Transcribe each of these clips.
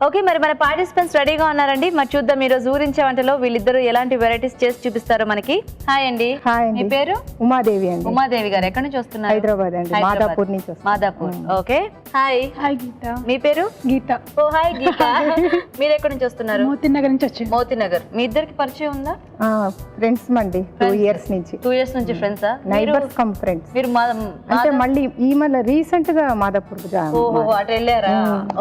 Okay, మరి మన participants రెడీగా ఉన్నారండి. మరి చూద్దాం ఈ రోజు ఊరించే వంటలో వీళ్ళిద్దరు ఎలాంటి వెరైటీస్ చేసి చూపిస్తారో మనకి. హాయ్ అండి. హాయ్ మీ అండి. పేరు? ఉమాదేవి అండి. ఉమాదేవి గారు ఎక్కడి నుంచి వస్తున్నారు? హైదరాబాద్ అండి. మాదాపూర్ నుంచి వస్తున్నాం. మాదాపూర్. ఓకే. హాయ్. హాయ్ గీత. మీ పేరు? గీత. ఓ హాయ్ గీత. మీరు ఎక్కడి నుంచి వస్తున్నారు? మోతీ నగర్ నుంచి వచ్చాను. మోతీ నగర్. మీ ఇద్దరికి పరిచయం ఉందా? ఫ్రెండ్స్ అండి. 2 years నుంచి. 2 years నుంచి ఫ్రెండ్సా? Neighbours come friends. మీరు అంటే మళ్ళీ ఈ మళ్ళీ రీసెంట్ గా మాదాపూర్ ఓహో అటు వెళ్ళారా?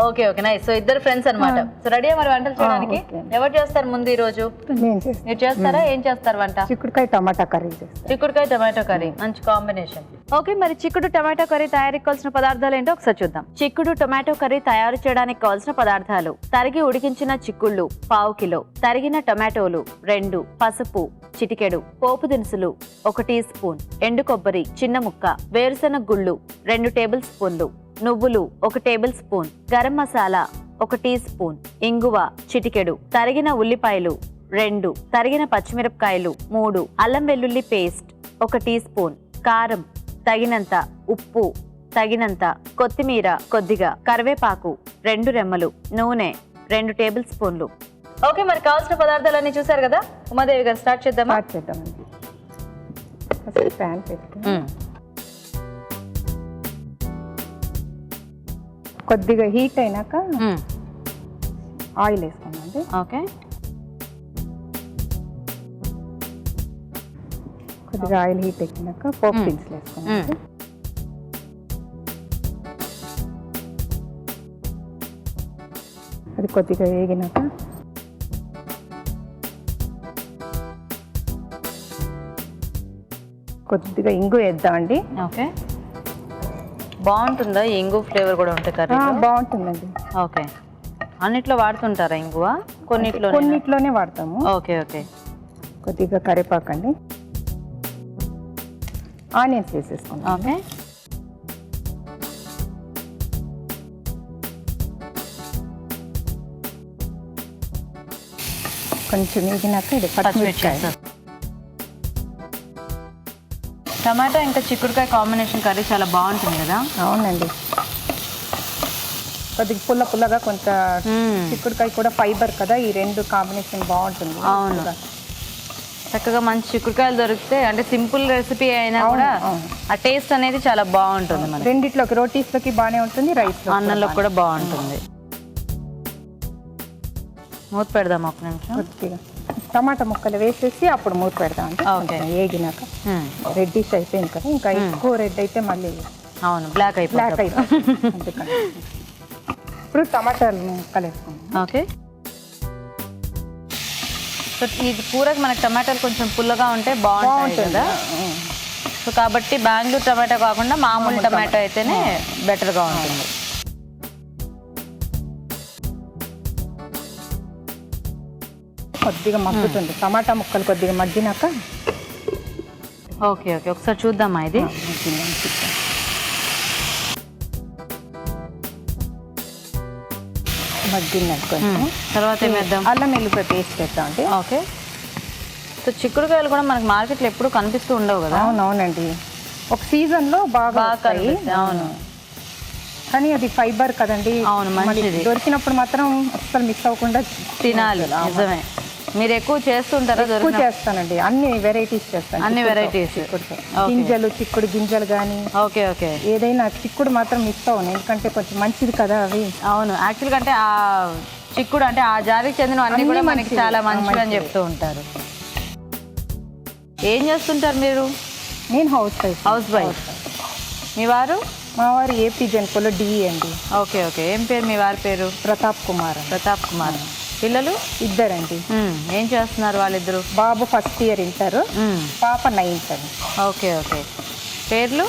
Okay okay nice. సో ఇద్దరు ఫ్రెండ్స్ అన్నమాట. సో రెడీ మరి వంటలు చేయడానికి? ఎవరు చేస్తారు ముందు ఈ రోజు? నేను చేస్తాను. మీరు చేస్తారా? ఏం చేస్తారు వంట? చిక్కుడుకాయ టమాటా కర్రీ చేస్తాను. చిక్కుడుకాయ టమాటో కర్రీ మంచి కాంబినేషన్. ఓకే, మరి చిక్కుడు టమాటో కర్రీ తయారీకి కావాల్సిన పదార్థాలు ఏంటో ఒకసారి చూద్దాం. చిక్కుడు టమాటో కర్రీ తయారు చేయడానికి కావాల్సిన పదార్థాలు: తరిగి ఉడికించిన చిక్కుళ్ళు 1/2 కిలో, తరిగిన టమాటోలు 2, పసుపు చిటికెడు, పోపు దినుసులు 1 టీ స్పూన్, ఎండు కొబ్బరి చిన్న ముక్క, వేరుశెనగ గుళ్ళు 2 టేబుల్ స్పూన్లు, నువ్వులు 1 table spoon, garam masala 1 tea spoon, ఇంగువ చిటికెడు, తరిగిన ఉల్లిపాయలు 2, తరిగిన పచ్చిమిరపకాయలు 3, అల్లం వెల్లుల్లి పేస్ట్ 1 టీ స్పూన్, కారం తగినంత, ఉప్పు తగినంత, కొత్తిమీర కొద్దిగా, కరివేపాకు 2 రెమ్మలు, నూనె 2 టేబుల్ స్పూన్లు. ఓకే, మరి కావాల్సిన పదార్థాలన్నీ చూసారు కదా. ఉమాదేవి గారు స్టార్ట్ చేద్దామా? స్టార్ట్ చేద్దామండి. ఫస్ట్ ప్యాన్ పెట్టుకుని కొద్దిగా హీట్ అయినాక ఆయిల్ వేసుకోమండి. ఓకే, కొద్దిగా ఆయిల్ హీట్ ఎక్కినాక పోపు దినుసులు వేసుకోమండి. అది కొద్దిగా వేగినాక కొద్దిగా ఇంగు వేద్దామండి. ఓకే, బాగుంటుందా? ఇంగు ఫ్లేవర్ కూడా ఉంటుంది కర్రీ? బాగుంటుందండి. ఓకే, అన్నిట్లో వాడుతుంటారా ఇంగువ? కొన్నిట్లోనే వాడతాము. ఓకే ఓకే, కొద్దిగా కరివేపాకు అండి. ఆనియన్స్ వేసేసుకుంటాం. ఓకే, కొంచెం వేగినాక ఇది పచ్చిమిరపకాయ. టమాటో ఇంకా చిక్కుడుకాయ కాంబినేషన్ కర్రీ చాలా బాగుంటుంది కదా. అవునండి, కొద్దిగా పుల్లగా కొంచెం చిక్కుడుకాయ కూడా ఫైబర్ కదా, ఈ 2 కాంబినేషన్ బాగుంటుంది. అవును, చక్కగా మంచి చిక్కుడుకాయలు దొరికితే అంటే సింపుల్ రెసిపీ అయినా కూడా ఆ టేస్ట్ అనేది చాలా బాగుంటుంది. మనకి రెండిట్లోకి రోటీస్లోకి బాగానే ఉంటుంది, రైస్ అన్నంలో కూడా బాగుంటుంది. మూత పెడదాం ఒక నిమిషం. కొద్దిగా టమాటా ముక్కలు వేసేసి అప్పుడు మూత పెడదాం. అంటే వేగినాక రెడ్డిష్ అయిపోయింది కదా, ఇంకా ఎక్కువ రెడ్ అయితే మళ్ళీ అవును బ్లాక్ అయిపోతుంది. అందుకని ఇప్పుడు టమాటాలు ముక్కలు వేసుకుందాం. ఓకే, సో ఇది కూరకు మనకి టమాటాలు కొంచెం పుల్లగా ఉంటే బాగుంటుంది కదా. సో కాబట్టి బెంగళూరు టమాటో కాకుండా మామూలు టమాటో అయితేనే బెటర్గా ఉంటుంది. కొద్దిగా మగ్గుతుంది టమాటా ముక్కలు, కొద్దిగా మగ్గినాక ఓకే ఓకే ఒకసారి చూద్దామా ఇది. మగ్గినట్టు కొంచెం తర్వాత ఏమేద్దాం? అల్లం వెల్లుల్లి పేస్ట్ వేద్దాం అండి. ఓకే, సో చిక్కుడుకాయలు కూడా మనకి మార్కెట్లో ఎప్పుడు కనిపిస్తూ ఉండవు కదా. అవునవునండి, ఒక సీజన్లో బాగా కనిపిస్తాయి. అవును, కానీ అది ఫైబర్ కదండి. అవును, మంచిది. దొరికినప్పుడు మాత్రం అస్సలు మిస్ అవ్వకుండా తినాలి. నిజమే. మీరు ఎక్కువ చేస్తుంటారా? ఎక్కువ చేస్తానండి, అన్ని వెరైటీస్ చేస్తాను. అన్ని వెరైటీస్, గింజలు, చిక్కుడు గింజలు కానీ. ఓకే ఓకే, ఏదైనా చిక్కుడు మాత్రం మిస్ అవ్వను, ఎందుకంటే కొంచెం మంచిది కదా అవి. అవును, యాక్చువల్గా అంటే ఆ చిక్కుడు అంటే ఆ జాతికి చెందిన అన్ని కూడా మనకి చాలా మంచివి అని చెప్తూ ఉంటారు. ఏం చేస్తుంటారు మీరు? నేను హౌస్ వైఫ్. మీ వారు? మా వారు ఏపీ జెన్కోలో డిఈ అండి. ఓకే ఓకే, ఏం పేరు మీ వారి పేరు? ప్రతాప్ కుమార్. ప్రతాప్ కుమార్. పిల్లలు? ఇద్దరండి. ఏం చేస్తున్నారు వాళ్ళిద్దరు? బాబు ఫస్ట్ ఇయర్ ఇంటర్, పాప 9th అండి. ఓకే ఓకే, పేర్లు?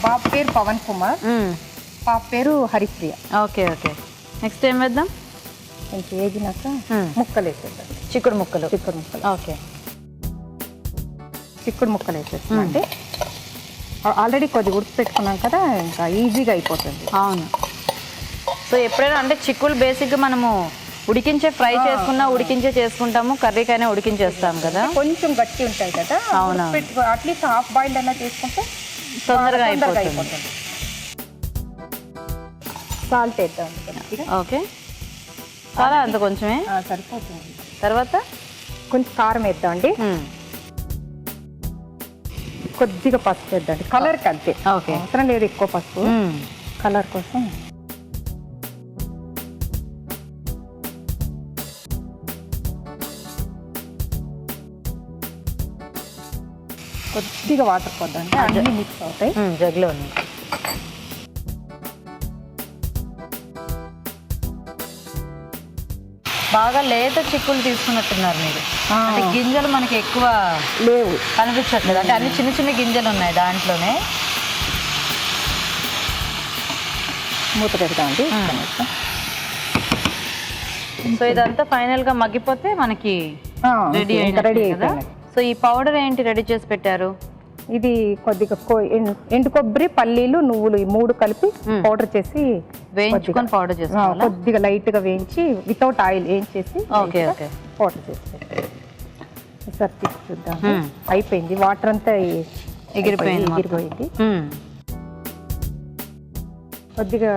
బాబు పేరు పవన్ కుమార్, పాప పేరు హరిప్రియ. ఓకే ఓకే, నెక్స్ట్ ఏం వేద్దాం? కొంచెం వేగినాక ముక్కలు వేసేద్దాం. చిక్కుడు ముక్కలు. ఓకే, చిక్కుడు ముక్కలు వేసేస్తాం. అంటే ఆల్రెడీ కొద్దిగా ఉడికి పెట్టుకున్నాం కదా, ఇంకా ఈజీగా అయిపోతుంది. అవును, సో ఎప్పుడైనా అంటే చిక్కుడు బేసిక్గా మనము ఉడికించే ఫ్రై చేసుకున్నా ఉడికించే చేసుకుంటాము, కర్రీకైనా ఉడికించేస్తాం కదా. కొంచెం గట్టి ఉంటాయి కదా. అవునా, అట్లీస్ట్ హాఫ్ బాయిల్డ్ అన్నా చేసుకుంటే తొందరగా అయిపోతుంది. సాల్ట్ వేద్దాం. ఓకే, చాలా అంత కొంచెమే సరిపోతుంది. తర్వాత కొంచెం కారం వేద్దామండి, కొద్దిగా పసుపు వేద్దాండి, కలర్కి అంతే. ఓకే, అవసరం లేదు ఎక్కువ పసుపు, కలర్ కోసం. కొద్దిగా వాటర్ పోద్దాండి, అన్నీ మిక్స్ అవుతాయి. జగ్లో ఉంది. బాగా లేత చిక్కులు తీసుకున్నట్టున్నారు మీరు. అంటే గింజలు మనకి ఎక్కువ లేవు, కనిపించట్లేదు, అంటే అన్ని చిన్న చిన్న గింజలు ఉన్నాయి దాంట్లోనే. మూత పెడతామండి. సో ఇదంతా ఫైనల్ గా మగ్గిపోతే మనకి రెడీ రెడీ కదా. సో ఈ పౌడర్ ఏంటి రెడీ చేసి పెట్టారు? ఇది కొద్దిగా ఎండు కొబ్బరి, పల్లీలు, నువ్వులు ఈ 3 కలిపి పౌడర్ చేసి వేయించుకొని పౌడర్ చేసుకోవాలి. కొద్దిగా లైట్ గా వేయించి వితౌట్ ఆయిల్ వేయించేసి పౌడర్ చేసి సార్ తీసి చూద్దాం. అయిపోయింది, వాటర్ అంతా ఎగిరిపోయింది. కొద్దిగా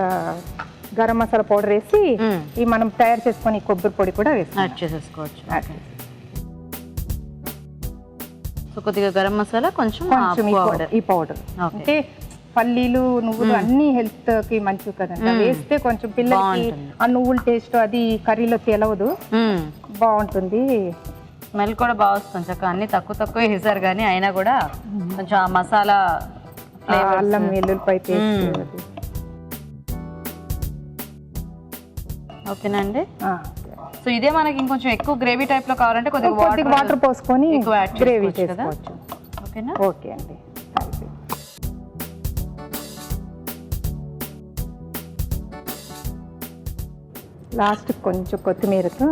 గరం మసాలా పౌడర్ వేసి ఈ మనం తయారు చేసుకొని కొబ్బరి పొడి కూడా వేసేసుకోవచ్చు. సో కొద్దిగా గరం మసాలా, కొంచెం ఈ పౌడర్. అంటే పల్లీలు, నువ్వులు అన్ని హెల్త్ కి మంచివి కదండి, వేస్తే కొంచెం పిల్లలకి ఆ నువ్వుల టేస్ట్ అది కర్రీలో తెలవదు, బాగుంటుంది. స్మెల్ కూడా బాగా వస్తుంది. చక్కగా అన్ని తక్కువ వేసారు కానీ అయినా కూడా కొంచెం ఆ మసాలా, అల్లం వెల్లుల్లిపాయ పేస్ట్. ఓకేనండి. సో ఇదే మనకి ఇంకొంచెం ఎక్కువ గ్రేవీ టైప్ లో కావాలంటే కొద్దిగా వాటర్ పోసుకొని గ్రేవీ చేసుకోవచ్చు. ఓకేనా? ఓకే అండి. లాస్ట్ కొంచెం కొత్తిమీరతో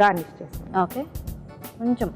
గార్నిష్ చేస్తాం. ఓకే, కొంచెం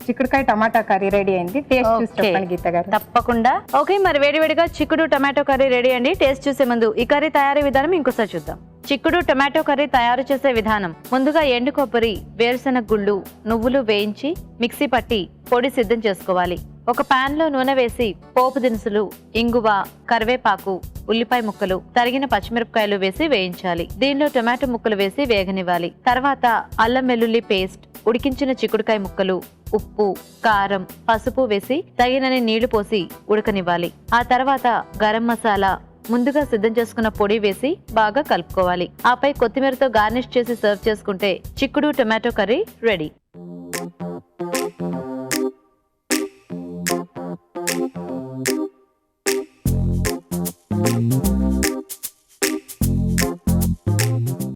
చిక్కుడుకాయ టమాటా కర్రీ రెడీ అయింది. టేస్ట్ చూసి చెప్పండి గీత గారు. తప్పకుండా. ఓకే, మరి వేడివేడిగా చిక్కుడు టమాటో కర్రీ రెడీ అండి. టేస్ట్ చూసే ముందు ఈ కర్రీ తయారీ విధానం ఇంకోసారి చూద్దాం. చిక్కుడు టమాటో కర్రీ తయారు చేసే విధానం: ముందుగా ఎండు కొబ్బరి, వేరుశెనగ గుళ్ళు, నువ్వులు వేయించి మిక్సీ పట్టి పొడి సిద్ధం చేసుకోవాలి. ఒక పాన్ లో నూనె వేసి పోపు దినుసులు, ఇంగువ, కరివేపాకు, ఉల్లిపాయ ముక్కలు, తరిగిన పచ్చిమిరపకాయలు వేసి వేయించాలి. దీనిలో టొమాటో ముక్కలు వేసి వేగనివ్వాలి. తర్వాత అల్లం వెల్లుల్లి పేస్ట్, ఉడికించిన చిక్కుడుకాయ ముక్కలు, ఉప్పు, కారం, పసుపు వేసి తగినన్ని నీళ్లు పోసి ఉడకనివ్వాలి. ఆ తర్వాత గరం మసాలా, ముందుగా సిద్ధం చేసుకున్న పొడి వేసి బాగా కలుపుకోవాలి. ఆపై కొత్తిమీరతో గార్నిష్ చేసి సర్వ్ చేసుకుంటే చిక్కుడు టొమాటో కర్రీ రెడీ.